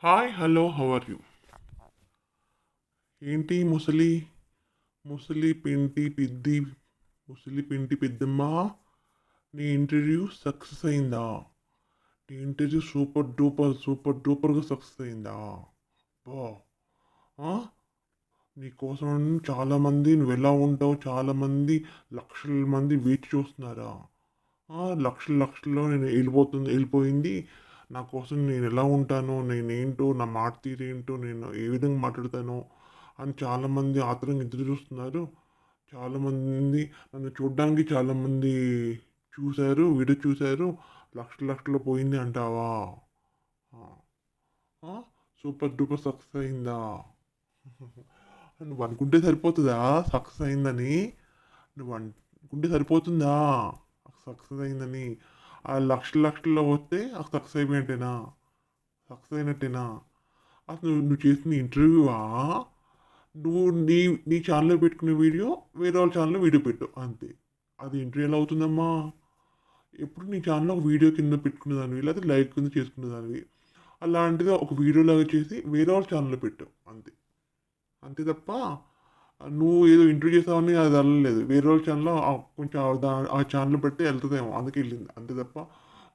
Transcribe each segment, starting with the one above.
Hi hello how are you? ఏంటి ముసలి ముసలి పింటి పిద్ది ముసలి పింటి పెద్దమ్మ, నీ ఇంటర్వ్యూ సక్సెస్ అయిందా? నీ ఇంటర్వ్యూ సూపర్ డూపర్గా సక్సెస్ అయిందా? బా ఆ? నీకోసం చాలామంది, నువ్వు ఎలా ఉంటావు, చాలామంది లక్షల మంది వేచి చూస్తున్నారా? లక్షల్లో నేను వెళ్ళిపోయింది. నా కోసం నేను ఎలా ఉంటానో, నేనేంటో, నా మాట తీరేంటో, నేను ఏ విధంగా మాట్లాడతానో అని చాలామంది ఆత్రంగా ఎదురు చూస్తున్నారు. చాలామంది నన్ను చూడడానికి చాలామంది చూశారు, వీడియో చూశారు. లక్షల్లో పోయింది అంటావా? ఆ, ఆ? సూపర్ డూపర్ సక్సెస్ అయిందా? నువ్వు అనుకుంటే సరిపోతుందా సక్సెస్ అయిందని? నువ్వు అనుకుంటే సరిపోతుందా సక్సెస్ అయిందని? ఆ లక్షల్లో వస్తే ఆ సక్సెస్ అయిపోయినట్టేనా? సక్సెస్ అయినట్టేనా? అసలు నువ్వు చేసిన ఇంటర్వ్యూవా? నువ్వు నీ నీ ఛానల్లో పెట్టుకునే వీడియో వేరే వాళ్ళ ఛానల్లో వీడియో పెట్టు అంతే. అది ఇంటర్వ్యూ ఎలా అవుతుందమ్మా? ఎప్పుడు నీ ఛానల్లో ఒక వీడియో కింద పెట్టుకునేదానివి, లేకపోతే లైవ్ కింద చేసుకునేదానివి. అలాంటిది ఒక వీడియో లాగా చేసి వేరే వాళ్ళ ఛానల్లో పెట్టు అంతే. అంతే తప్ప నువ్వు ఏదో ఇంటర్వ్యూ చేసావని అది వెళ్ళలేదు. వేరే వాళ్ళ ఛానల్లో కొంచెం ఆ ఛానల్ పెడితే వెళ్తుందేమో, అందుకే వెళ్ళింది. అంతే తప్ప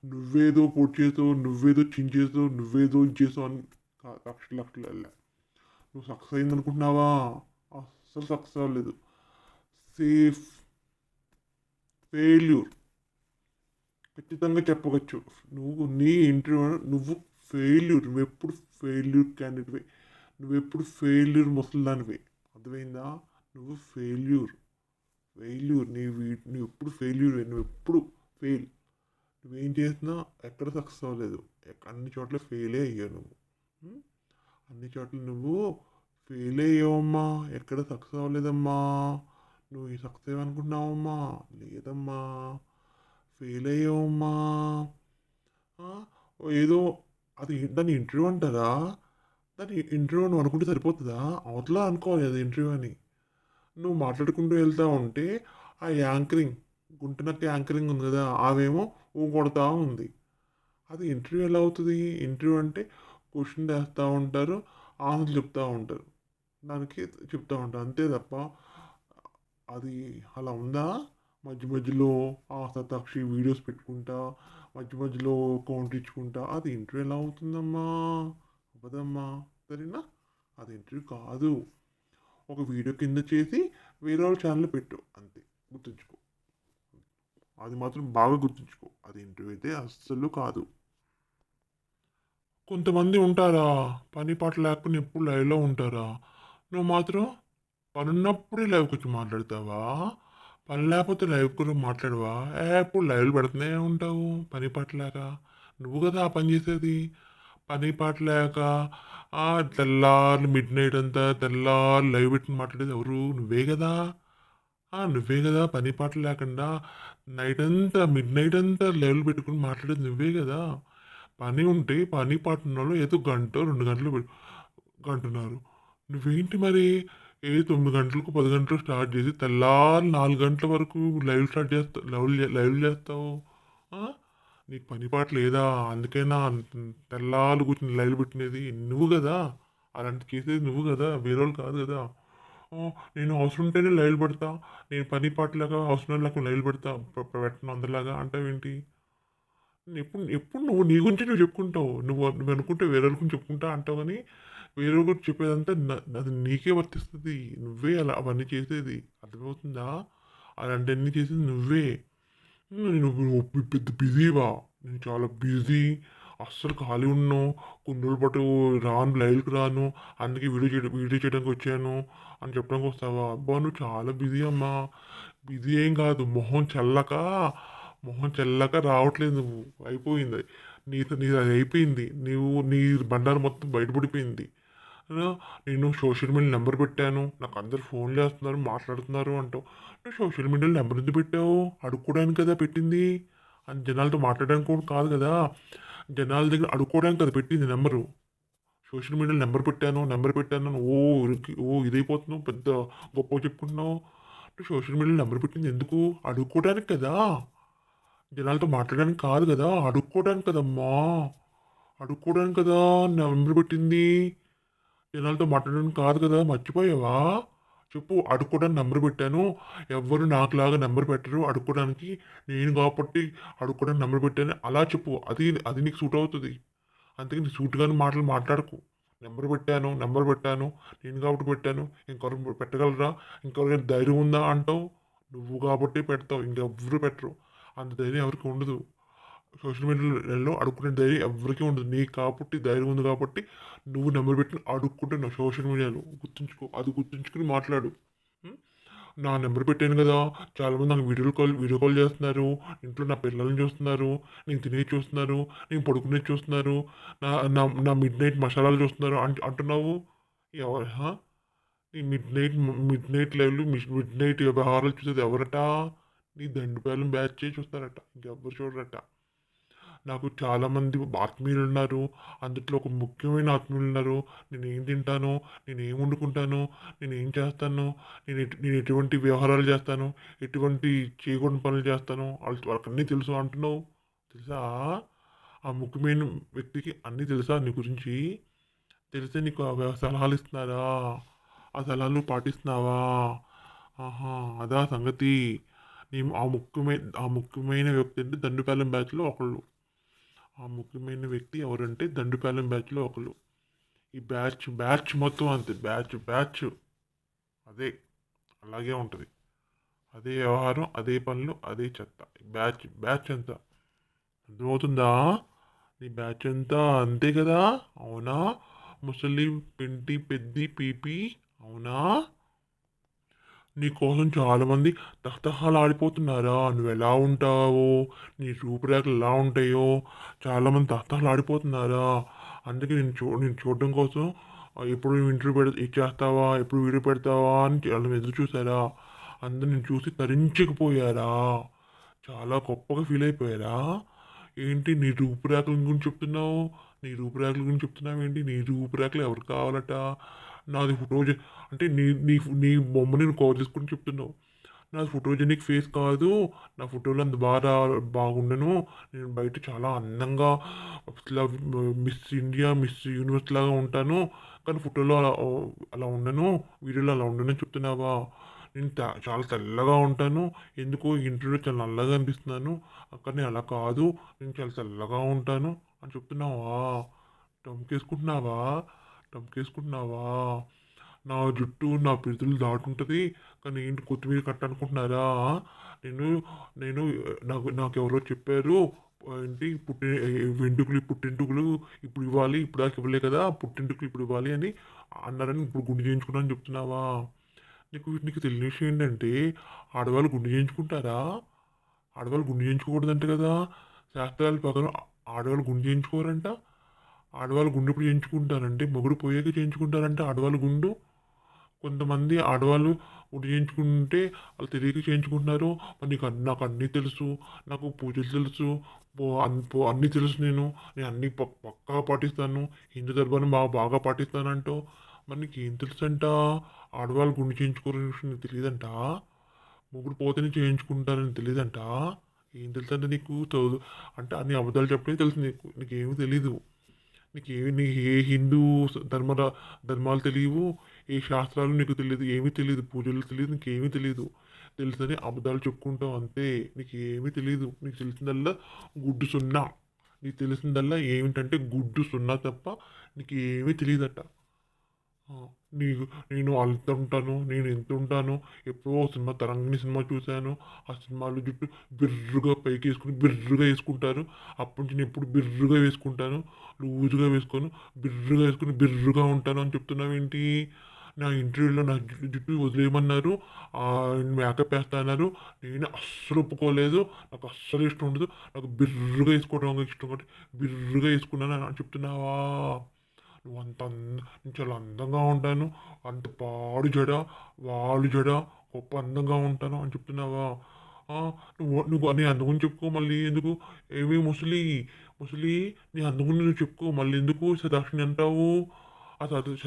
నువ్వేదో పొడి చేసావు, నువ్వేదో చించేసావు, నువ్వేదో ఇది చేసావు అని లక్షలు వెళ్ళా. నువ్వు సక్సెస్ అయింది అనుకుంటున్నావా? అస్సలు సక్సెస్ అవ్వలేదు. సేఫ్ ఫెయిల్యూర్ ఖచ్చితంగా చెప్పవచ్చు. నీ ఇంటర్వ్యూ నువ్వు ఫెయిల్యూర్. నువ్వెప్పుడు ఫెయిల్యూర్ క్యాండిడేట్వే. నువ్వెప్పుడు ఫెయిల్యూర్ ముసలిదానివే. అర్థమైందా? నువ్వు ఫెయిల్యూర్ నువ్వు ఎప్పుడు ఫెయిల్యూర్. నువ్వు ఎప్పుడు ఫెయిల్. నువ్వేం చేసినా ఎక్కడ సక్సెస్ అవ్వలేదు. అన్ని చోట్ల ఫెయిలే అయ్యావు నువ్వు. ఉం? అన్ని చోట్ల నువ్వు ఫెయిల్ అయ్యావమ్మా. ఎక్కడ సక్సెస్ అవ్వలేదమ్మా. నువ్వు ఈ సక్సెస్ అయ్యావనుకుంటున్నావమ్మా? లేదమ్మా, ఫెయిల్ అయ్యావమ్మా. ఆ? ఏదో అది దాన్ని ఇంటర్వ్యూ అంటారా? దాన్ని ఇంటర్వ్యూ నువ్వు అనుకుంటే సరిపోతుందా? అవతల అనుకోవాలి అది ఇంటర్వ్యూ అని. నువ్వు మాట్లాడుకుంటూ వెళ్తూ ఉంటే ఆ యాంకరింగ్, గుంటనక్క యాంకరింగ్ ఉంది కదా, ఆమెమో కొడతా ఉంది. అది ఇంటర్వ్యూ ఎలా అవుతుంది? ఇంటర్వ్యూ అంటే క్వశ్చన్ వేస్తూ ఉంటారు, ఆన్సర్ చెప్తూ ఉంటారు, దానికి చెప్తూ ఉంటారు అంతే తప్ప అది అలా ఉందా? మధ్యలో ఆ సతాక్షి వీడియోస్ పెట్టుకుంటా, మధ్యలో కౌంటర్ ఇచ్చుకుంటా, అది ఇంటర్వ్యూ ఎలా అవుతుందమ్మా? అవ్వదమ్మా. సరేనా? అది ఇంటర్వ్యూ కాదు. ఒక వీడియో కింద చేసి వేరే వాళ్ళ ఛానల్ పెట్టు అంతే. గుర్తుంచుకో, అది మాత్రం బాగా గుర్తుంచుకో. అది ఇంటర్వ్యూ అయితే అస్సలు కాదు. కొంతమంది ఉంటారా, పని పాట లేకపోతే ఎప్పుడు లైవ్లో ఉంటారా? నువ్వు మాత్రం పని ఉన్నప్పుడే లైవ్కి వచ్చి మాట్లాడతావా? పని లేకపోతే లైవ్ కూడా మాట్లాడవా? ఎప్పుడు లైవ్లు పెడుతూనే ఉంటావు పని పాట లేక. నువ్వు కదా ఆ పని చేసేది. పని పాట లేక తెల్లారు మిడ్ నైట్ అంతా తెల్లారు లైవ్ పెట్టి మాట్లాడేది ఎవరు? నువ్వే కదా. నువ్వే కదా పని పాట లేకుండా నైట్ అంతా మిడ్ నైట్ అంతా లైవ్లు పెట్టుకుని మాట్లాడేది నువ్వే కదా. పని ఉంటే పని పాట ఉన్న వాళ్ళు ఏదో గంట 2 గంటలు గంటున్నారు. నువ్వేంటి మరి? 9 గంటలకు 10 గంటలకు స్టార్ట్ చేసి తెల్లారి 4 గంటల వరకు లైవ్ స్టార్ట్ చేస్తావు, లైవ్ చేస్తావు. ఆ? నీకు పని పాట లేదా? అందుకైనా తెల్లారు కూర్చుని లైవ్ పెట్టినది నువ్వు కదా. అలాంటి చేసేది నువ్వు కదా, వేరే వాళ్ళు కాదు కదా. నేను అవసరం ఉంటేనే లైవ్ పెడతా, నేను పని పాటలాగా అవసరం లేక లైవ్ పెడతా, పెట్టను అందరిలాగా అంటావేంటి? ఎప్పుడు ఎప్పుడు నువ్వు నీ గురించి నువ్వు చెప్పుకుంటావు. నువ్వు అనుకుంటే వేరే వాళ్ళ గురించి చెప్పుకుంటా అంటావు, కానీ వేరే వాళ్ళ గురించి చెప్పేదంతా అది నీకే వర్తిస్తుంది. నువ్వే అలా అవన్నీ చేసేది. అర్థమవుతుందా? అలాంటివన్నీ చేసేది నువ్వే. నువ్వు పెద్ద బిజీవా? నేను చాలా బిజీ, అస్సలు ఖాళీ ఉన్నావు, కొన్ని రోజుల పాటు రాను, లైవ్కి రాను, అందుకే వీడియో చేయడానికి వచ్చాను అని చెప్పడానికి వస్తావా? అబ్బా నువ్వు చాలా బిజీ అమ్మా. బిజీ ఏం కాదు, మొహం చెల్లక రావట్లేదు నువ్వు. అయిపోయింది నీది, అది అయిపోయింది. నీ బండారం మొత్తం బయటపడిపోయింది. ఆ, నేను సోషల్ మీడియా నెంబర్ పెట్టాను, నాకు అందరు ఫోన్ చేస్తున్నారు, మాట్లాడుతున్నారు అంటావు. నువ్వు సోషల్ మీడియాలో నెంబర్ ఎందుకు పెట్టావు? అడుక్కోవడానికి కదా పెట్టింది, అని జనాలతో మాట్లాడడానికి కూడా కాదు కదా. జనాల దగ్గర అడుక్కోవడానికి కదా పెట్టింది నెంబరు. సోషల్ మీడియాలో నెంబర్ పెట్టాను ఇదైపోతున్నావు, పెద్ద గొప్ప చెప్పుకుంటున్నావు. నువ్వు సోషల్ మీడియాలో నెంబర్ పెట్టింది ఎందుకు? అడుక్కోవడానికి కదా, జనాలతో మాట్లాడడానికి కాదు కదా, అడుక్కోవడానికి కదమ్మా. అడుక్కోవడానికి కదా నెంబర్ పెట్టింది. జనాలతో మాట్లాడడానికి కాదు కదా, మర్చిపోయావా? చెప్పు. అడుక్కోవడానికి నెంబర్ పెట్టాను. ఎవ్వరు నాకులాగా నెంబర్ పెట్టరు అడుక్కోవడానికి. నేను కాబట్టి అడుక్కోవడానికి నెంబర్ పెట్టాను అలా చెప్పు. అది అది నీకు సూట్ అవుతుంది. అందుకే నీ సూట్ కాని మాటలు మాట్లాడకు. నెంబర్ పెట్టాను, నేను కాబట్టి పెట్టాను, ఇంకొకరు పెట్టగలరా, ఇంకొకరికి ధైర్యం ఉందా అంటావు. నువ్వు కాబట్టి పెడతావు, ఇంకెవ్వరు పెట్టరు. అంత ధైర్యం ఎవరికి ఉండదు. సోషల్ మీడియాలో అడుక్కునే ధైర్యం ఎవరికీ ఉండదు. నీకు కాబట్టి ధైర్యం ఉంది కాబట్టి నువ్వు నెంబర్ పెట్టి అడుక్కుంటున్నావు సోషల్ మీడియాలో. గుర్తుంచుకో, అది గుర్తుంచుకుని మాట్లాడు. ఉం? నా నెంబర్ పెట్టాను కదా, చాలామంది నాకు వీడియో కాల్ చేస్తున్నారు. ఇంట్లో నా పిల్లల్ని చూస్తున్నారు, నేను తినేది చూస్తున్నారు, నేను పడుకునేది చూస్తున్నారు, నా నా నా మిడ్ నైట్ మసాలాలు చూస్తున్నారు అంటున్నావు. ఎవరు ఈ మిడ్ నైట్ లైవ్లు మిడ్ నైట్ వ్యవహారాలు చూసేది ఎవరట? నీ దండుపాలెం బ్యాచ్ చూస్తారట, ఇంకెవ్వరు చూడరట. నాకు చాలామంది ఆత్మీయులు ఉన్నారు. అందులో ఒక ముఖ్యమైన ఆత్మీయులు ఉన్నారు. నేను ఏం తింటాను, నేను ఏం వండుకుంటాను, నేను ఏం చేస్తాను, నేను ఎటువంటి వ్యవహారాలు చేస్తాను, ఎటువంటి చేయకూడని పనులు చేస్తాను, వాళ్ళకి అన్నీ తెలుసు అంటున్నావు. తెలుసా? ఆ ముఖ్యమైన వ్యక్తికి అన్నీ తెలుసా నీ గురించి? తెలిసే నీకు సలహాలు ఇస్తున్నారా? ఆ సలహాలు పాటిస్తున్నావా? ఆహా, అదా సంగతి. నీ ఆ ముఖ్యమైన వ్యక్తి అంటే దండుపాలెం బ్యాచ్లో ఒకళ్ళు. ఆ ముఖ్యమైన వ్యక్తి ఎవరంటే దండుపాలెం బ్యాచ్లో ఒకళ్ళు. ఈ బ్యాచ్ మొత్తం అంతే. బ్యాచ్ అదే, అలాగే ఉంటుంది. అదే వ్యవహారం, అదే పనులు, అదే చెత్త. బ్యాచ్ అంతా అర్థమవుతుందా? నీ బ్యాచ్ అంతా అంతే కదా. అవునా? ముసలి పెంటి పెద్ది పీపి. అవునా? నీ కోసం చాలామంది తహతహాలు ఆడిపోతున్నారా? నువ్వు ఎలా ఉంటావో, నీ రూపురేఖలు ఎలా ఉంటాయో చాలామంది తహతహాలు ఆడిపోతున్నారా? అందుకే నేను చూడడం కోసం ఎప్పుడు ఇంటర్వ్యూ ఇచ్చేస్తావా, ఎప్పుడు వీడియో పెడతావా అని చాలా ఎదురు చూసారా? అందరు నేను చూసి తరించకపోయారా? చాలా గొప్పగా ఫీల్ అయిపోయారా? ఏంటి నీ రూపురేఖల గురించి చెప్తున్నావు? నీ రూపురేఖల గురించి చెప్తున్నావు ఏంటి? నీ రూపురేఖలు ఎవరికి కావాలట? నాది అంటే నీ నీ నీ బొమ్మని నువ్వు కవర్ చేసుకుని చెప్తున్నావు. నాది ఫోటోజెనిక్ ఫేస్ కాదు, నా ఫోటోలు అంత బాగుండను, నేను బయట చాలా అందంగా ఇట్లా మిస్ ఇండియా మిస్ యూనివర్స్ లాగా ఉంటాను, కానీ ఫోటోలో అలా ఉండను, వీడియోలో అలా ఉండను అని చెప్తున్నావా? నేను చాలా తెల్లగా ఉంటాను, ఎందుకో ఇంటర్వ్యూలో చాలా నల్లగా అనిపిస్తున్నాను, కానీ అలా కాదు, నేను చాలా తెల్లగా ఉంటాను అని చెప్తున్నావా? టమ్కేసుకుంటున్నావా? టమ్కేసుకుంటున్నావా? నా జుట్టు నా పిరుదులు దాటుకుంటుంది, కానీ ఏంటి కొత్తిమీర కట్ట అనుకుంటున్నారా? నేను నేను నాకెవరో చెప్పారు, ఏంటి పుట్టింటికులు ఇప్పుడు ఇవ్వాలి, ఇప్పుడు దాకా ఇవ్వలే కదా, పుట్టింటికులు ఇప్పుడు ఇవ్వాలి అని అన్నారని ఇప్పుడు గుండు చేయించుకున్నాను చెప్తున్నావా? నీకు తెలియని విషయం ఏంటంటే ఆడవాళ్ళు గుండు చేయించుకుంటారా? ఆడవాళ్ళు గుండు చేయించుకోకూడదంట కదా. శాస్త్రాల ప్రకారం ఆడవాళ్ళు గుండు చేయించుకోరంట. ఆడవాళ్ళు గుండు ఎప్పుడు చేయించుకుంటారంటే మొగుడు పోయాక చేయించుకుంటారంటే ఆడవాళ్ళు గుండు. కొంతమంది ఆడవాళ్ళు గుండు చేయించుకుంటే వాళ్ళు తెలియక చేయించుకుంటున్నారు. మరి నాకు అన్నీ తెలుసు, నాకు పూజలు తెలుసు, అన్నీ తెలుసు, నేను అన్నీ పక్కాగా పాటిస్తాను, హిందూ ధర్మాన్ని బాగా పాటిస్తానంటో. మరి నీకు ఏం తెలుసంట? ఆడవాళ్ళు గుండు చేయించుకోరని విషయం నీకు తెలియదంట. మొగుడు పోతేనే చేయించుకుంటారని తెలియదంట. ఏం తెలుసంటే నీకు చదువు అంటే అన్ని అబద్ధాలు చెప్పడే తెలుసు నీకేమీ తెలీదు. నీ ఏ హిందూ ధర్మాలు తెలియవు, ఏ శాస్త్రాలు నీకు తెలియదు, ఏమీ తెలియదు, పూజలు తెలియదు, నీకేమీ తెలియదు. తెలుసని అబద్ధాలు చెప్పుకుంటావు అంతే. నీకు ఏమీ తెలియదు. నీకు తెలిసిందల్లా గుడ్డు సున్నా. నీకు తెలిసిందల్లా ఏమిటంటే గుడ్డు సున్నా తప్ప నీకు ఏమీ తెలియదట. ఆ, నేను అంత ఉంటాను, నేను ఎంత ఉంటాను. ఎప్పుడో సినిమా తరంగిణి సినిమా చూశాను. ఆ సినిమాలో జుట్టు బిర్రుగా పైకి వేసుకుని బిర్రుగా వేసుకుంటారు. అప్పటి నుంచి నేను ఎప్పుడు బిర్రుగా వేసుకుంటాను, లూజుగా వేసుకోను, బిర్రుగా వేసుకుని బిర్రుగా ఉంటాను అని చెప్తున్నావు ఏంటి? నా ఇంటర్వ్యూలో నా జుట్టు వదిలేయమన్నారు, మేకప్ వేస్తా అన్నారు. నేను అస్సలు ఒప్పుకోలేదు. నాకు అస్సలు ఇష్టం ఉండదు. నాకు బిర్రుగా వేసుకోవడం ఇష్టం కాబట్టి బిర్రుగా వేసుకున్నాను అని చెప్తున్నావా? నువ్వు నేను చాలా అందంగా ఉంటాను, అంత పాడు జడ, వాలు జడ, గొప్ప అందంగా ఉంటాను అని చెప్తున్నావా? ఆ, నువ్వు నీ అందం గురించి చెప్పుకో మళ్ళీ ఎందుకు? ఏమి ముసలి నీ అందం గురించి నువ్వు చెప్పుకో మళ్ళీ ఎందుకు సదాక్షిని అంటావు? ఆ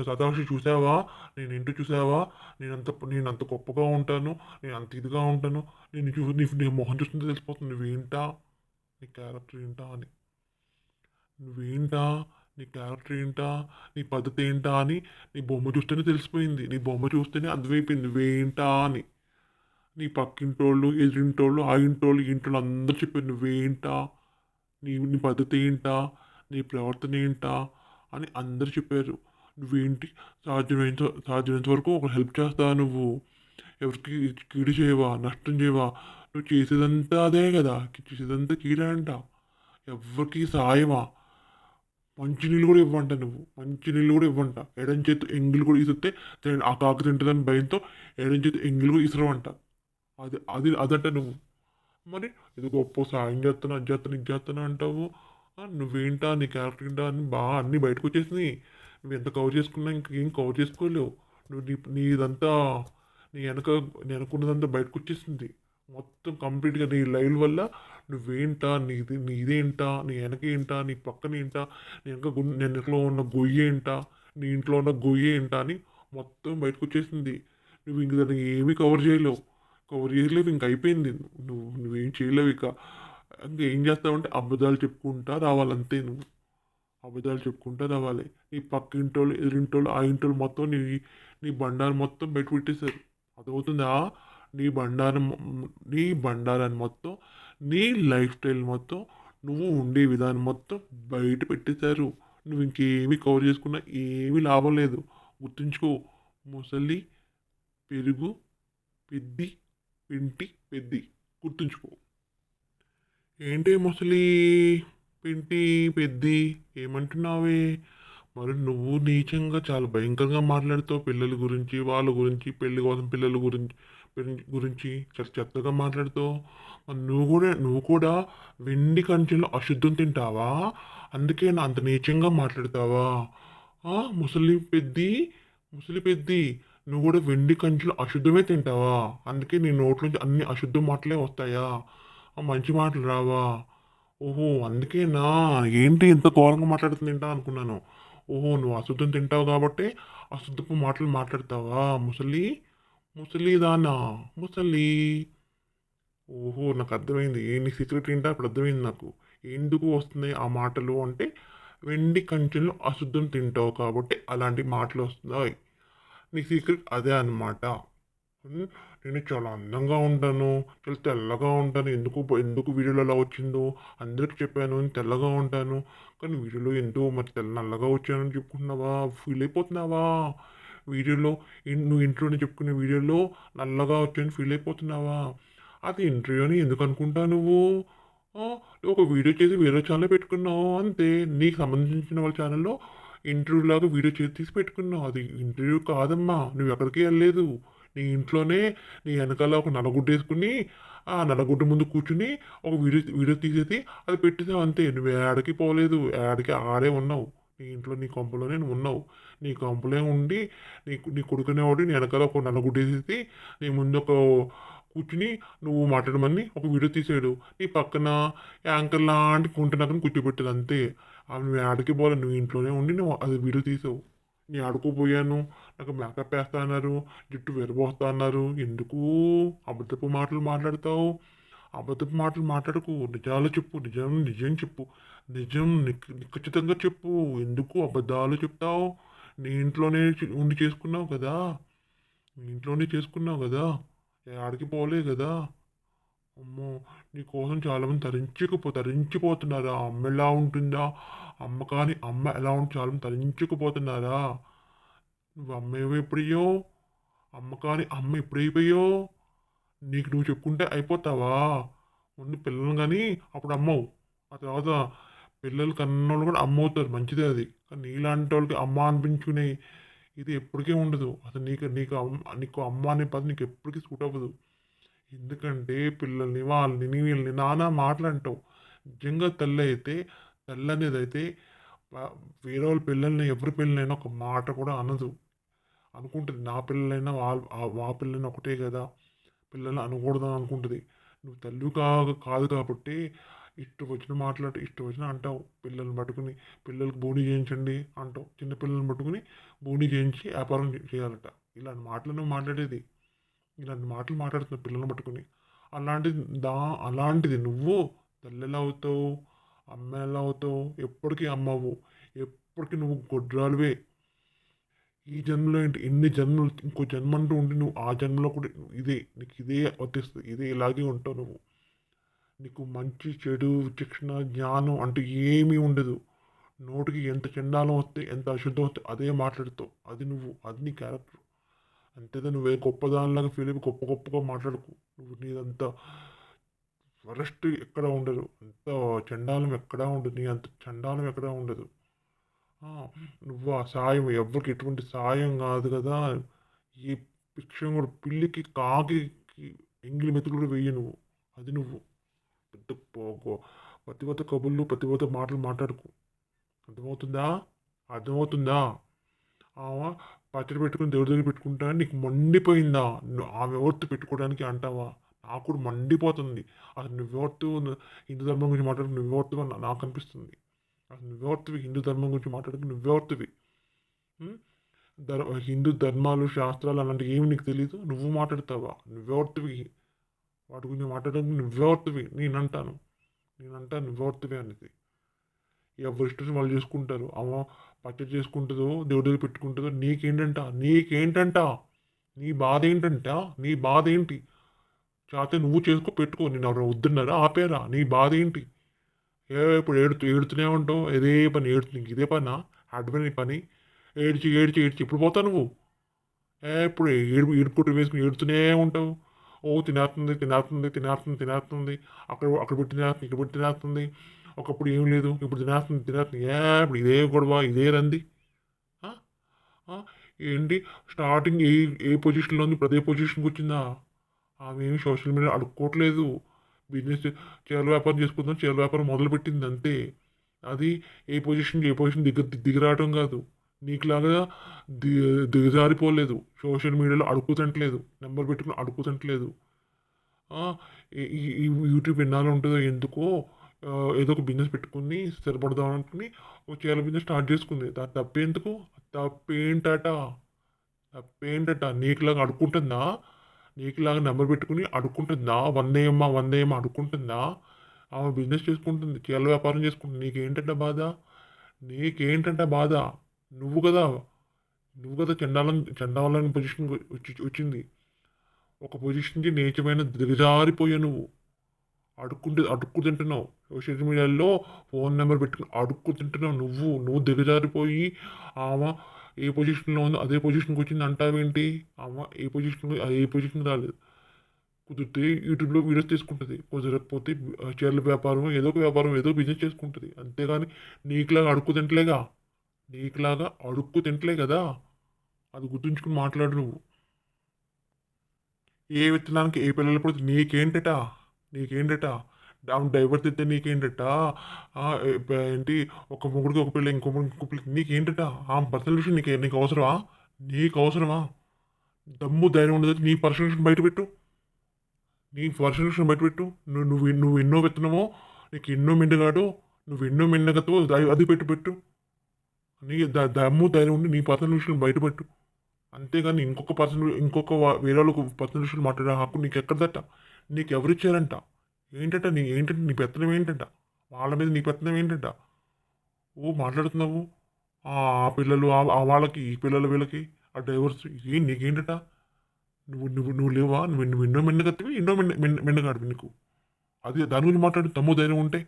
సదాక్షి చూసావా? నేనేంటో చూసావా? నేనంత గొప్పగా ఉంటాను, నేను అంత ఇదిగా ఉంటాను. నీ మొహం చూస్తుంటే తెలిసిపోతుంది నువ్వేంటా, నీ క్యారెక్టర్ ఏంటా అని. నువ్వేంటా? నీ క్యారెక్టర్ ఏంటా? నీ పద్ధతి ఏంటా అని నీ బొమ్మ చూస్తేనే తెలిసిపోయింది. నీ బొమ్మ చూస్తేనే అర్థమైపోయింది నువ్వేంటా అని. నీ పక్కింటోళ్ళు, ఎదురింటోళ్ళు, ఆ ఇంటోళ్ళు, ఈ ఇంటోళ్ళు అందరూ చెప్పారు నువ్వేంటా? నీ నీ పద్ధతి ఏంటా? నీ ప్రవర్తన ఏంటా? అని అందరూ చెప్పారు. నువ్వేంటి సాధ్యమైనంత వరకు ఒకరు హెల్ప్ చేస్తావా నువ్వు? ఎవరికి కీడు చేయవా? నష్టం చేయవా? నువ్వు చేసేదంతా అదే కదా! చేసేదంతా కీడే అంట. ఎవ్వరికి సాయమా? మంచినీళ్ళు కూడా ఇవ్వంట నువ్వు. మంచినీళ్ళు కూడా ఇవ్వంట. ఎడం చేత్తో ఎంగిలి కూడా ఇసిరితే ఆ కాకి తింటుందని భయంతో ఎడం చేత్తో ఎంగిలి కూడా ఇసరవంట. అది అది అదంట నువ్వు. మరి ఇది గొప్ప సాయం చేస్తున్నా, అది చేస్తున్నా, ఇది చేస్తున్నా అంటావు. నువ్వేంటా? నీ క్యారెక్టర్ ఏంటా? అని బాగా అన్నీ బయటకు వచ్చేసినాయి. నువ్వు ఎంత కవర్ చేసుకున్నా ఇంకేం కవర్ చేసుకోలేవు. నువ్వు నీదంతా నీ వెనకున్నదంతా బయటకు వచ్చేసింది. మొత్తం కంప్లీట్గా నీ లైవ్ వల్ల నువ్వేంటా? నీదేంటా? నీ వెనకేంటా? నీ పక్కనేంటా? నీ వెనకలో ఉన్న గొయ్యేంటా? నీ ఇంట్లో ఉన్న గొయ్యేంటా అని మొత్తం బయటకు వచ్చేసింది. నువ్వు ఇంక దాన్ని ఏమీ కవర్ చేయలేవు, ఇంక అయిపోయింది. నువ్వేం చేయలేవు ఇక. ఇంకేం చేస్తావంటే అబద్ధాలు చెప్పుకుంటా రావాలంతే నువ్వు. అబద్ధాలు చెప్పుకుంటా రావాలి. నీ పక్కింటోళ్ళు, ఎదురింటోళ్ళు, ఆ ఇంటోళ్ళు మొత్తం నీ బండారం మొత్తం బయట పెట్టేశారు. అర్థమవుతుందా? నీ బండారం నీ బండారాన్ని మొత్తం, నీ లైఫ్ స్టైల్ మొత్తం, నువ్వు ఉండే విధానం మొత్తం బయట పెట్టేశారు. నువ్వు ఇంకేమీ కవర్ చేసుకున్నా ఏమీ లాభం లేదు. గుర్తుంచుకో. ముసలి పెరుగు పెద్ది పెంటి పెద్ది. గుర్తుంచుకో. ఏంటి ముసలి పెంటి పెద్ది ఏమంటున్నావే? మరి నువ్వు నీచంగా చాలా భయంకరంగా మాట్లాడుతావు పిల్లల గురించి, వాళ్ళ గురించి, పెళ్లి కోసం పిల్లల గురించి గురించి చాలా చెత్తగా మాట్లాడుతావు. మరి నువ్వు కూడా వెండి కంచెలో అశుద్ధం తింటావా? అందుకే నా అంత నీచంగా మాట్లాడతావా? ముసలి పెద్ది నువ్వు కూడా వెండి కంచెలో అశుద్ధమే తింటావా? అందుకే నీ నోట్లోంచి అన్ని అశుద్ధ మాటలే వస్తాయా? మంచి మాటలు రావా? ఓహో! అందుకేనా? ఏంటి ఇంత ఘోరంగా మాట్లాడుతుందేంటా అనుకున్నాను. ఓహో! నువ్వు అశుద్ధం తింటావు కాబట్టే అశుద్ధపు మాటలు మాట్లాడతావా ముసలి? ముసలిదానా? ముసలి. ఓహో! నాకు అర్థమైంది. నీ సీక్రెట్ ఏంటో ఇప్పుడు అర్థమైంది నాకు. ఎందుకు వస్తున్నాయి ఆ మాటలు అంటే, వెండి కంచెలో అశుద్ధం తింటావు కాబట్టి అలాంటి మాటలు వస్తున్నాయి. నీ సీక్రెట్ అదే అన్నమాట. హ్మ్. నేను చాలా అందంగా ఉంటాను. చాలా తెల్లగా ఉంటాను. ఎందుకు వీడియోలో అలా వచ్చిందో అందరికి చెప్పాను. నేను తెల్లగా ఉంటాను. కానీ వీడియోలో ఎందుకో మరి నల్లగా వచ్చానని చెప్పుకుంటున్నావా? ఫీల్ అయిపోతున్నావా? వీడియోలో నువ్వు ఇంట్లోనే చెప్పుకునే వీడియోలో నల్లగా వచ్చాను ఫీల్ అయిపోతున్నావా? అది ఇంటర్వ్యూ అని ఎందుకు అనుకుంటావు నువ్వు? ఆ! ఒక వీడియో చేసి వేరే ఛానెల్ పెట్టుకున్నావు అంతే. నీకు సంబంధించిన వాళ్ళ ఛానెల్‌లో ఇంటర్వ్యూ లాగా వీడియో చేసి తీసి పెట్టుకున్నావు. అది ఇంటర్వ్యూ కాదమ్మా. నువ్వెక్కడికి ఎళ్ళలేదు. నీ ఇంట్లోనే నీ ఎనకాల ఒక నల్లగుడ్డేసుకొని, ఆ నల్లగుడ్డ ముందు కూర్చొని ఒక వీడియో వీడియో తీసేసి అది పెట్టేసావు అంతే. నువ్వు ఏడకి పోలేదు. ఏడకి ఆడే ఉన్నావు. నీ ఇంట్లో నీ కొంపలోనే నువ్వున్నావు. నీ కొంపలో ఉండి నీ కొడుకనేవాడు నీ ఎనకాల ఒక నల్లగుడ్డేసేసి నీ ముందు ఒక కూర్చుని నువ్వు మాట్లాడమని ఒక వీడియో తీసాడు. నీ పక్కన యాంకర్ లాంటి కుంటున్నాకని కూర్చోబెట్టాడు అంతే. ఆమె నువ్వు ఏడకి పోలే. నువ్వు ఇంట్లోనే ఉండి నువ్వు అది వీడియో తీసావు. నేను ఆడుకోపోయాను. నాకు మేకప్ వేస్తా అన్నారు. జుట్టు విరబోస్తా అన్నారు. ఎందుకు అబద్ధపు మాటలు మాట్లాడతావు? అబద్ధపు మాటలు మాట్లాడకు. నిజాలు చెప్పు. నిజం చెప్పు. నిజం ఖచ్చితంగా చెప్పు. ఎందుకు అబద్ధాలు చెప్తావు? నీ ఇంట్లోనే ఉండి చేసుకున్నావు కదా! మీ ఇంట్లోనే చేసుకున్నావు కదా! ఆడికి పోలే కదా! అమ్మో! నీ కోసం చాలామంది తరించిపోతున్నారా? అమ్మ ఎలా ఉంటుందా? అమ్మ ఎలా ఉంటుంది చాలామంది తరించుకుపోతున్నారా? నువ్వు అమ్మ ఎప్పుడయ్యావు? అమ్మ ఎప్పుడైపోయావు? నీకు నువ్వు చెప్పుకుంటే అయిపోతావా? ముందు పిల్లల్ని కానీ అప్పుడు అమ్మవు. ఆ తర్వాత పిల్లలు కన్నోళ్ళు కూడా అమ్మవుతారు. మంచిదే అది. కానీ నీలాంటి వాళ్ళకి అమ్మ అనిపించుకునే ఇది ఎప్పటికీ ఉండదు. అసలు నీకు అమ్మ అనే పదం నీకు ఎప్పటికీ సూట్ అవ్వదు. ఎందుకంటే పిల్లల్ని, వాళ్ళని, వీళ్ళని నానా మాటలంటావు. నిజంగా తల్లనేదైతే వేరే వాళ్ళ పిల్లల్ని ఎవరి పిల్లలైనా ఒక మాట కూడా అనదు. అనుకుంటది నా పిల్లలైనా మా పిల్లలైనా ఒకటే కదా! పిల్లల్ని అనకూడదని అనుకుంటది. నువ్వు తల్లివి కాదు కాబట్టి ఇష్టం వచ్చిన అంటావు. పిల్లల్ని పట్టుకుని పిల్లలకి బోని చేయించండి అంటావు. చిన్న పిల్లల్ని పట్టుకుని బోని చేయించి వ్యాపారం చేయాలట. ఇలాంటి మాటలు నువ్వు మాట్లాడేది. ఇలాంటి మాటలు మాట్లాడుతున్నావు పిల్లల్ని పట్టుకుని. అలాంటిది అలాంటిది నువ్వు తల్లి ఎలా అవుతావు? అమ్మ ఎలా అవుతావు? ఎప్పటికీ అమ్మవు. ఎప్పటికి నువ్వు గొడ్రాలువే. ఈ జన్మలో ఏంటి ఇన్ని జన్మలు ఇంకో జన్మ అంటూ ఉండి నువ్వు ఆ జన్మలో కూడా ఇదే నీకు ఇదే వర్తిస్తుంది. ఇదే ఇలాగే ఉంటావు నువ్వు. నీకు మంచి, చెడు, విచక్షణ, జ్ఞానం అంటూ ఏమీ ఉండదు. నోటికి ఎంత చండాలం వస్తే, ఎంత అశుద్ధం వస్తే అదే మాట్లాడుతావు. అది నువ్వు. అది నీ క్యారెక్టర్. అంతేదా నువ్వే గొప్పదానిలాగా ఫీల్ అయిపోయి గొప్ప గొప్పగా మాట్లాడకు. నువ్వు నీదంత వరస్ట్ ఎక్కడ ఉండదు. అంత చండాలం ఎక్కడా ఉండదు. నీ అంత చండాలం ఎక్కడా ఉండదు. ఆ, నువ్వు ఆ సాయం ఎవ్వరికి ఎటువంటి సాయం కాదు కదా. ఈ పిక్షం కూడా పిల్లికి కాకి ఎంగిలి మెతుకులు కూడా వెయ్యి నువ్వు. అది నువ్వు. పెద్ద పతివత కబుర్లు పతివత మాటలు మాట్లాడుకు. అర్థమవుతుందా? అర్థమవుతుందా? ఆమె పచ్చడి పెట్టుకుని దేవుడి దగ్గర పెట్టుకుంటా నీకు మండిపోయిందా? ఆమె ఎవరితో పెట్టుకోవడానికి అంటావా? నాకు కూడా మండిపోతుంది. అసలు నువ్వెవరితో హిందూ ధర్మం గురించి మాట్లాడుకు నువ్వెవరితో నాకు అనిపిస్తుంది. అసలు నువ్వెవరితివి హిందూ ధర్మం గురించి మాట్లాడుకు నువ్వెవరితివి? ఉం? హిందూ ధర్మాలు శాస్త్రాలు అలాంటివి ఏమి నీకు తెలీదు? నువ్వు మాట్లాడతావా? నువ్వెవరితివి? వాటి గురించి మాట్లాడడానికి నువ్వెవరితివి? నేనంటాను నువ్వెవరితివి అనేది. ఎవరి ఇష్టం వాళ్ళు చేసుకుంటారు. అమ్మ పచ్చడి చేసుకుంటుందో దేవుడి దగ్గర పెట్టుకుంటుందో నీకేంటంట నీ బాధ ఏంటంట? నీ బాధ ఏంటి? చాతే నువ్వు చేసుకో పెట్టుకో. నేను ఎవరు వద్దున్నారా? ఆపేరా? నీ బాధ ఏంటి? ఇప్పుడు ఏడుతూనే ఉంటావు. ఇదే పని ఏడుతు ఇదే పనా? అడ్వైన పని ఏడ్చి ఏడ్చి ఏడ్చి ఇప్పుడు పోతావు నువ్వు. ఇప్పుడు ఏడుపుకుంటూ వేసుకుని ఏడుతూనే ఉంటావు. ఓ తినేస్తుంది. అక్కడ పెట్టి తినేస్తుంది, ఇక్కడ పెట్టి తినేస్తుంది. ఒకప్పుడు ఏం లేదు, ఇప్పుడు తినేస్తుంది. ఇప్పుడు ఇదే గొడవ, ఇదే రంది. ఆ? ఆ? ఏంటి స్టార్టింగ్ ఏ పొజిషన్లో ఉంది, ఇప్పుడు అదే పొజిషన్కి వచ్చిందా? ఆమె ఏమి సోషల్ మీడియా అడుక్కోవట్లేదు. బిజినెస్ చీరల వ్యాపారం చేసుకుందాం, చీరల వ్యాపారం మొదలుపెట్టింది అంతే. అది ఏ పొజిషన్ దిగరావడం కాదు. నీకులాగా దిగజారిపోలేదు. సోషల్ మీడియాలో అడుక్కుతంటలేదు. నెంబర్ పెట్టుకుని అడుక్కుతంటలేదు. ఈ యూట్యూబ్ ఎన్నాళ్ళు ఉంటుందో ఎందుకో ఏదో ఒక బిజినెస్ పెట్టుకుని స్థిరపడదాం అనుకుని ఒక చీరల బిజినెస్ స్టార్ట్ చేసుకుంది. దాని తప్పేందుకు? తప్పేంటట తప్పేంటట నీకులాగా అడుక్కుంటుందా? నీకులాగా నెంబర్ పెట్టుకుని అడుక్కుంటుందా? వందేయమ్మా అడుక్కుంటుందా? ఆమె బిజినెస్ చేసుకుంటుంది, చీరల వ్యాపారం చేసుకుంటుంది. నీకేంటంట బాధ? నువ్వు కదా నువ్వు కదా చండాలని పొజిషన్ వచ్చింది. ఒక పొజిషన్ నుంచి నీచమైన దిగజారిపోయా నువ్వు. అడుక్కు తింటున్నావు. సోషల్ మీడియాలో ఫోన్ నెంబర్ పెట్టుకుని అడుక్కు తింటున్నావు. నువ్వు దిగజారిపోయి ఆమె ఏ పొజిషన్లో ఉందో అదే పొజిషన్కి వచ్చింది అంటావేంటి? ఆమె ఏ పొజిషన్ రాలేదు. కుదిరితే యూట్యూబ్లో వీడియోస్ తీసుకుంటుంది, కుదరకపోతే చీరల వ్యాపారం ఏదో ఒక వ్యాపారం ఏదో బిజినెస్ చేసుకుంటుంది. అంతేగాని నీకులాగా అడుక్కు తింటలే కదా. అది గుర్తుంచుకుని మాట్లాడు నువ్వు. ఏ విత్తనానికి ఏ పిల్లలు పడితే నీకేంటట ఆమె డైవర్స్ ఇస్తే నీకేంటట? ఏంటి ఒక మొగుడికి ఒక పిల్ల ఇంకో పిల్ల నీకేంటట? ఆమె పర్సనల్ విషయం నీకు అవసరమా? నీకు అవసరమా? దమ్ము ధైర్యం ఉండదు. నీ పర్సనల్ విషయం బయటపెట్టు. నువ్వు ఎన్నో విత్తనమో, నీకు ఎన్నో మెండగాడు, నువ్వు ఎన్నో మెండగతో అది పెట్టు. నీ దమ్ము ధైర్యం ఉండి నీ పర్సనల్ విషయం బయటపెట్టు. అంతేగాని ఇంకొక వేరే వాళ్ళకు పర్సనల్ విషయాలు మాట్లాడే హక్కు నీకు ఎక్కడదట? నీకు ఎవరిచ్చారంట? ఏంటంటే నీ పెత్తనం ఏంటంట? వాళ్ళ మీద నీ పెత్తనం ఏంటంట? మాట్లాడుతున్నావు. ఆ పిల్లలు వాళ్ళకి ఈ పిల్లలు వీళ్ళకి ఆ డైవర్స్ నీకేంటట? నువ్వు లేవా? నువ్వు ఎన్నో మెండగత్తివి, ఎన్నో మెండగాడివి నీకు. అది దాని గురించి మాట్లాడి తమ్ము ధైర్యం ఉంటే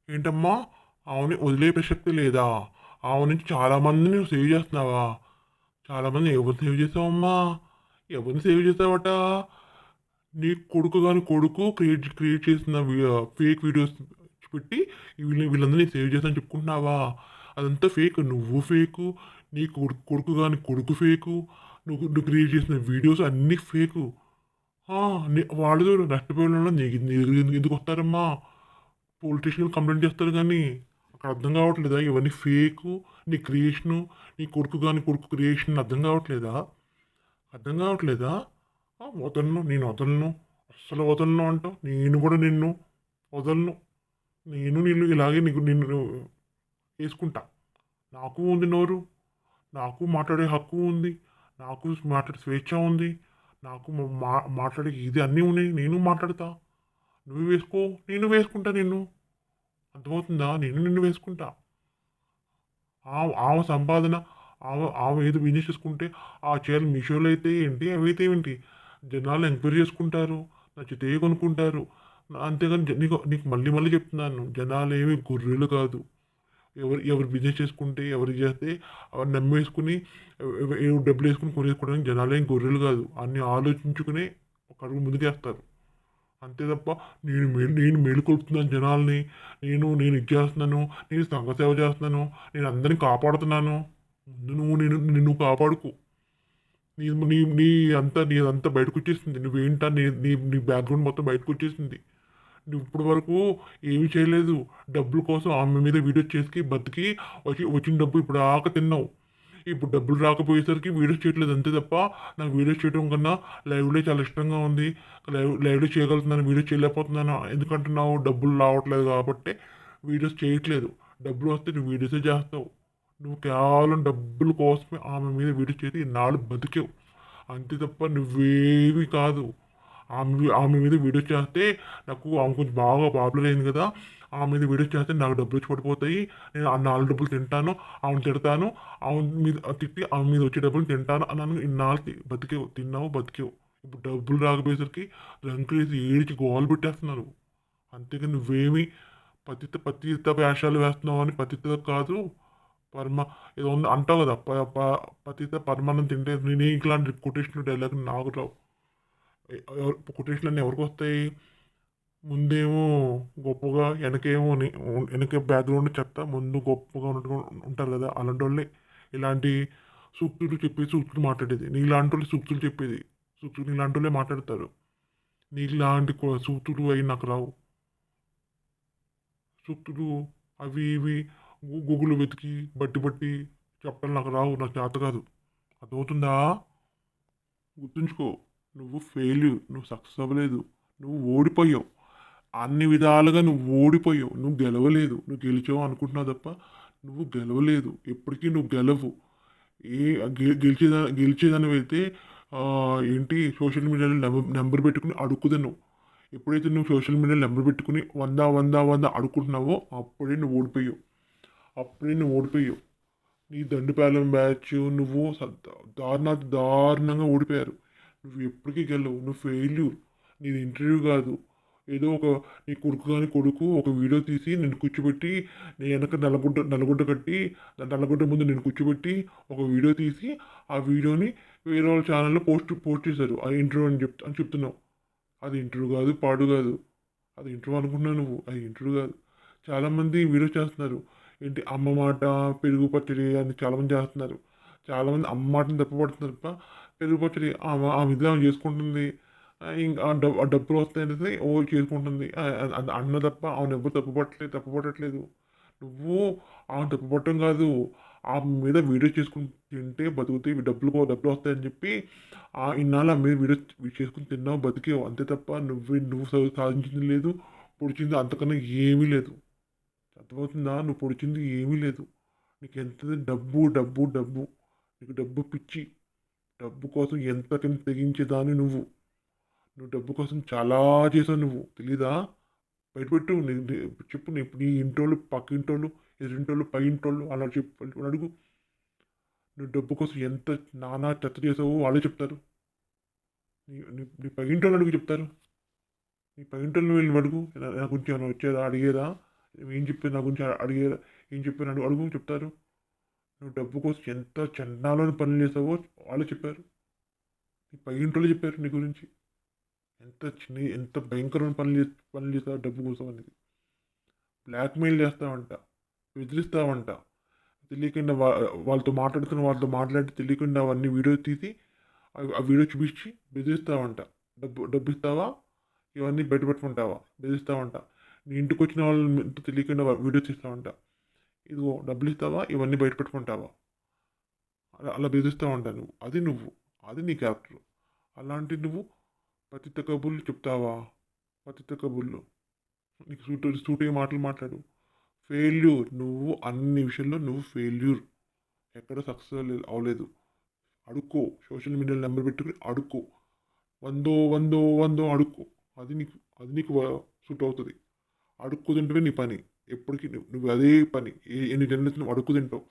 ఏంటమ్మా? ఆమెని వదిలే ప్రసక్తి లేదా? ఆమె నుంచి చాలామందిని నువ్వు సేవ్ చేస్తున్నావా? చాలామంది ఎవరు సేవ్ చేసావమ్మా? ఎవరిని సేవ్ చేసావట? నీ కొడుకు క్రియేట్ చేసిన ఫేక్ వీడియోస్ పెట్టి వీళ్ళందరినీ సేవ్ చేస్తానని చెప్పుకుంటున్నావా? అదంతా ఫేక్. నువ్వు ఫేకు, నీ కొడుకు ఫేకు, నువ్వు క్రియేట్ చేసిన వీడియోస్ అన్నీ ఫేకు. వాళ్ళు నష్టపోయిన నీకు ఎందుకు వస్తారమ్మా? పోలీస్ స్టేషన్లో కంప్లైంట్ చేస్తారు. కానీ అక్కడ అర్థం కావట్లేదా ఇవన్నీ ఫేకు? నీ క్రియేషను, నీ కొడుకు క్రియేషన్ అర్థం కావట్లేదా? నేను వదలను, అస్సలు వదలను అంటావు. నేను కూడా నిన్ను వదలను. నిన్ను ఇలాగే నిన్ను వేసుకుంటా. నాకు ఉంది నోరు, నాకు మాట్లాడే హక్కు ఉంది, నాకు మాట్లాడే స్వేచ్ఛ ఉంది, నాకు మాట్లాడే ఇది అన్నీ ఉన్నాయి. నేను మాట్లాడతా. నువ్వు వేసుకో, నేను వేసుకుంటా నిన్ను. అర్థమవుతుందా? నేను నిన్ను వేసుకుంటా. ఆమె సంపాదన ఆమె ఏదో బిజినెస్ చేసుకుంటే ఆ చీరలు మీషోలో అయితే ఏంటి, అవైతే ఏంటి, జనాలు ఎంక్వైరీ చేసుకుంటారు, నచ్చితే కొనుక్కుంటారు. అంతేగాని నీకు నీకు మళ్ళీ మళ్ళీ చెప్తున్నాను, జనాలు ఏమి గొర్రెలు కాదు. ఎవరు ఎవరు బిజినెస్ చేసుకుంటే ఎవరు చేస్తే అవి నమ్మేసుకుని డబ్బులు వేసుకుని కొనేసుకోవడానికి జనాలు ఏం గొర్రెలు కాదు. అన్ని ఆలోచించుకుని ఒక అడుగు ముందుకేస్తారు. అంతే తప్ప నేను మేలుకొల్పుతున్నాను జనాల్ని, నేను ఇది చేస్తున్నాను, నేను సంఘ సేవ చేస్తున్నాను, నేను అందరిని కాపాడుతున్నాను. ముందు నిన్ను కాపాడుకో. నీ నీ నీ నీదంతా బయటకు వచ్చేసింది. నువ్వేంటా నీ నీ నీ బ్యాక్గ్రౌండ్ మొత్తం బయటకు వచ్చేసింది. నువ్వు ఇప్పటి వరకు ఏమీ చేయలేదు. డబ్బుల కోసం ఆమె మీద వీడియో చేసి బతికి వచ్చిన డబ్బు ఇప్పుడు దాకా తిన్నావు. ఇప్పుడు డబ్బులు రాకపోయేసరికి వీడియోస్ చేయట్లేదు అంతే తప్ప, నాకు వీడియోస్ చేయడం కన్నా లైవ్లో చాలా ఇష్టంగా ఉంది. లైవ్లో చేయగలుగుతున్నాను, వీడియోస్ చేయలేకపోతున్నాను ఎందుకంటున్నావు? డబ్బులు రావట్లేదు కాబట్టి వీడియోస్ చేయట్లేదు. డబ్బులు వస్తే నువ్వు వీడియోసే చేస్తావు. నువ్వు కేవలం డబ్బుల కోసమే ఆమె మీద వీడియో చేసి ఇన్నాళ్ళు బతికావు. అంతే తప్ప నువ్వేవి కాదు. ఆమె మీద వీడియో చేస్తే ఆమె కొంచెం బాగా పాపులర్ అయింది కదా, ఆమె మీద వీడియో చేస్తే నాకు డబ్బులు వచ్చి పడిపోతాయి, నేను ఆ 4 డబ్బులు తింటాను, ఆమెను తిడతాను, ఆమె మీద తిట్టి ఆమె మీద వచ్చే డబ్బులు తింటాను అన్నాను. ఇన్నాళ్ళు బతికేవు, తిన్నావు, బతికేవు. ఇప్పుడు డబ్బులు రాకపోయేసరికి రంకులేసి ఏడిచి గోలు పెట్టేస్తున్నారు. అంతేగాని నువ్వేమి పతిత వేషాలు వేస్తున్నావు అని పతిత కాదు. పరమ ఏదో ఉంది అంటావు కదా, పతిత పరమాన్నం తింటే నేను ఇట్లాంటి కొటేషన్ డైలాగ్ నాకు రావు. కొటేషన్లు అన్నీ ఎవరికి వస్తాయి? ముందేమో గొప్పగా, వెనక బ్యాక్గ్రౌండ్ చెత్త, ముందు గొప్పగా ఉన్నట్టుగా ఉంటారు కదా, అలాంటి వాళ్ళే ఇలాంటి సూక్తులు చెప్పేది, సూక్తులు మాట్లాడేది. నీలాంటి వాళ్ళు సూక్తులు చెప్పేది, సూక్తులు నీలాంటి వాళ్ళే మాట్లాడతారు. నీలాంటి సూక్తులు అవి నాకు రావు. సూక్తులు అవి ఇవి గూగుల్ వెతికి బట్టి చెప్పడం నాకు రావు, నాకు చేత కాదు. అర్థమవుతుందా? గుర్తుంచుకో, నువ్వు ఫెయిల్యూర్, నువ్వు సక్సెస్ అవ్వలేదు, నువ్వు ఓడిపోయావు. అన్ని విధాలుగా నువ్వు ఓడిపోయావు, నువ్వు గెలవలేదు. నువ్వు గెలిచావు అనుకుంటున్నావు తప్ప నువ్వు గెలవలేదు. ఎప్పటికీ నువ్వు గెలవు. ఏ గెలిచేదాన్ని అయితే ఏంటి, సోషల్ మీడియాలో నెంబర్ పెట్టుకుని అడుక్కుదన్నావు. ఎప్పుడైతే నువ్వు సోషల్ మీడియాలో నెంబర్ పెట్టుకుని 100 అడుక్కుంటున్నావో అప్పుడే నువ్వు ఓడిపోయావు. అప్పుడే నువ్వు ఓడిపోయావు. నీ దండుపాలెం బ్యాచ్ నువ్వు దారుణంగా ఓడిపోయారు. నువ్వు ఎప్పటికీ గెలవు, నువ్వు ఫెయిల్యూర్. నీది ఇంటర్వ్యూ కాదు. ఏదో నీ కొడుకు ఒక వీడియో తీసి నేను కూర్చోబెట్టి, నీ వెనక నల్లగుడ్డ కట్టి, నల్లగుడ్డ ముందు నేను కూర్చోబెట్టి ఒక వీడియో తీసి ఆ వీడియోని వేరే వాళ్ళ ఛానల్లో పోస్ట్ చేశారు. ఆ ఇంటర్వ్యూ అని చెప్తున్నావు. అది ఇంటర్వ్యూ కాదు, పాడు కాదు. అది ఇంటర్వ్యూ అనుకుంటున్నావు నువ్వు, అది ఇంటర్వ్యూ కాదు. చాలామంది వీడియో చేస్తున్నారు. ఏంటి అమ్మ మాట, పెరుగు పచ్చడి అని చాలామంది చేస్తున్నారు. చాలామంది అమ్మ మాటని తప్పుపడుతున్నారు తప్ప పెరుగు పచ్చడి ఆమె ఇదిలో ఆమె చేసుకుంటుంది, ఇంకా ఆ డబ్బులు వస్తాయనేసి చేసుకుంటుంది అన్న తప్ప ఆమెను ఎవరు తప్పుపట్టట్లేదు. నువ్వు ఆమె తప్పుపట్టడం కాదు, ఆమె మీద వీడియో చేసుకుని తింటే బతుకుతాయి, డబ్బులు వస్తాయని చెప్పి ఇన్నాళ్ళు ఆమె మీద వీడియో చేసుకుని తిన్నావు, బతికేవు. అంతే తప్ప నువ్వు సాధించింది లేదు, పొడిచింది అంతకన్నా ఏమీ లేదు. అర్థమవుతుందా? నువ్వు పొడిచింది ఏమీ లేదు. నీకు ఎంత డబ్బు, నీకు డబ్బు పిచ్చి. డబ్బు కోసం ఎంతకని తెగించేదాన్ని నువ్వు. డబ్బు కోసం చాలా చేసావు నువ్వు, తెలీదా? బయటపెట్టు, చెప్పు. నీ ఇంటోళ్ళు, పక్క ఇంటోళ్ళు, ఎదురింటోళ్ళు, పై ఇంటోళ్ళు అలా చెప్పు, అడుగు. నువ్వు డబ్బు కోసం ఎంత నానా చెత్త చేసావో వాళ్ళే చెప్తారు. నీ పై ఇంటోళ్ళు అడుగు చెప్తారు. నీ పై ఇంటోళ్ళు వెళ్ళి అడుగు, నా గురించి ఏమైనా వచ్చేదా, అడిగేదా? ఏం చెప్పారు నా గురించి అడిగేదా? ఏం చెప్పారు అడుగు, చెప్తారు. నువ్వు డబ్బు కోసం ఎంత చండాలని పనులు చేసావో వాళ్ళే చెప్పారు. నీ పై ఇంటోళ్ళు చెప్పారు నీ గురించి. ఎంత భయంకరమైన పనులు చేస్తావు డబ్బు కోసం అనేది. బ్లాక్మెయిల్ చేస్తావంట, బెదిరిస్తావంట, తెలియకుండా వాళ్ళతో మాట్లాడి తెలియకుండా అవన్నీ వీడియో తీసి ఆ వీడియో చూపించి బెదిరిస్తావంట. డబ్బు ఇస్తావా, ఇవన్నీ బయట పెట్టుకుంటావా, బెదిరిస్తావంట. నీ ఇంటికి వచ్చిన వాళ్ళు తెలియకుండా వీడియో తీస్తావంట. ఇదిగో డబ్బులు ఇస్తావా, ఇవన్నీ బయట పెట్టుకుంటావా, అలా బెదిరిస్తావంట నువ్వు. అది నీ క్యారెక్టర్. అలాంటి నువ్వు పతిత కబుర్లు చెప్తావా? పతిత కబుర్లు, నీకు సూటిగా మాటలు మాట్లాడు. ఫెయిల్యూర్ నువ్వు, అన్ని విషయంలో నువ్వు ఫెయిల్యూర్. ఎక్కడ సక్సెస్ అవ్వలేదు. అడుక్కో, సోషల్ మీడియాలో నెంబర్ పెట్టుకుని అడుక్కో. వందో అడుక్కో. అది నీకు సూట్ అవుతుంది. అడుక్కు తింటే నీ పని. ఎప్పటికీ నువ్వు అదే పని. ఎన్ని జన్మలెత్తినా నువ్వు అడుక్కు తింటావు.